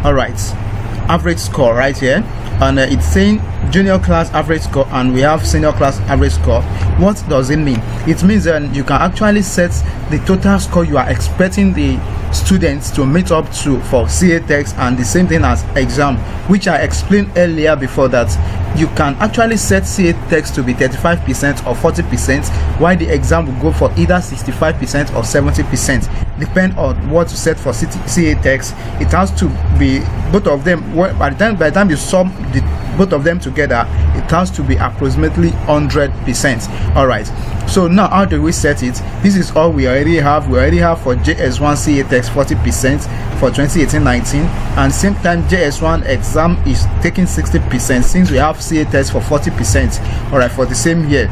All right, average score right here, and it's saying junior class average score, and we have senior class average score. What does it mean? It means that you can actually set the total score you are expecting the students to meet up to for CA text, and the same thing as exam, which I explained earlier before, that you can actually set CA text to be 35% or 40%, while the exam will go for either 65% or 70%, depend on what you set for CA text. It has to be both of them. By the time you sum both of them together, it has to be approximately 100%. All right, so now how do we set it? This is all we already have. We already have for JS1 CA text 40% for 2018-19, and same time JS1 exam is taking 60%, since we have CA text for 40%. All right, for the same year.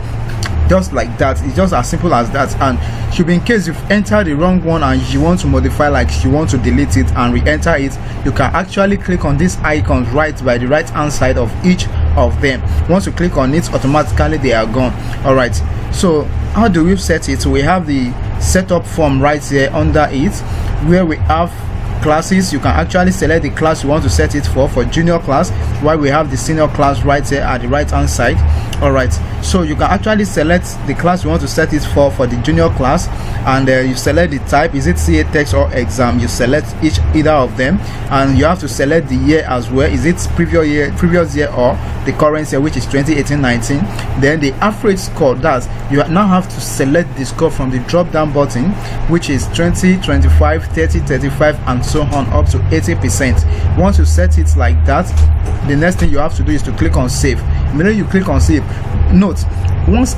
Just like that, it's just as simple as that. And should be in case you've entered the wrong one and you want to modify, like you want to delete it and re-enter it, you can actually click on these icons right by the right hand side of each of them. Once you click on it, automatically they are gone. All right, so how do we set it? We have the setup form right here under it, where we have classes. You can actually select the class you want to set it for junior class, while we have the senior class right here at the right hand side. All right, so you can actually select the class you want to set it for the junior class, and you select the type. Is it CA text or exam? You select either of them, and you have to select the year as well. Is it previous year or the current year, which is 2018-19? Then the average score, that you now have to select the score from the drop down button, which is 20, 25, 30, 35, and so on up to 80%. Once you set it like that, the next thing you have to do is to click on save. Immediately you click on save, note,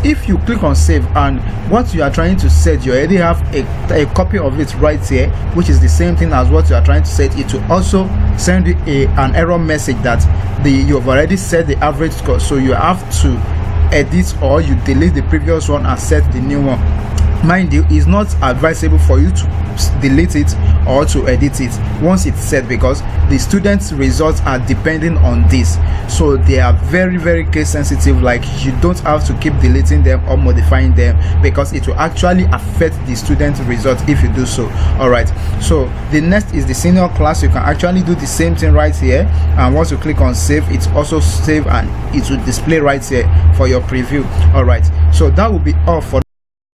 if you click on save and what you are trying to set, you already have a copy of it right here, which is the same thing as what you are trying to set, it will also send you an error message that you have already set the average score, so you have to edit or you delete the previous one and set the new one. Mind you, it's not advisable for you to delete it or to edit it once it's set, because the students' results are depending on this, so they are very, very case sensitive. Like, you don't have to keep deleting them or modifying them, because it will actually affect the students' results if you do so. All right, so the next is the senior class. You can actually do the same thing right here, and once you click on save, it's also save and it will display right here for your preview. All right, so that will be all for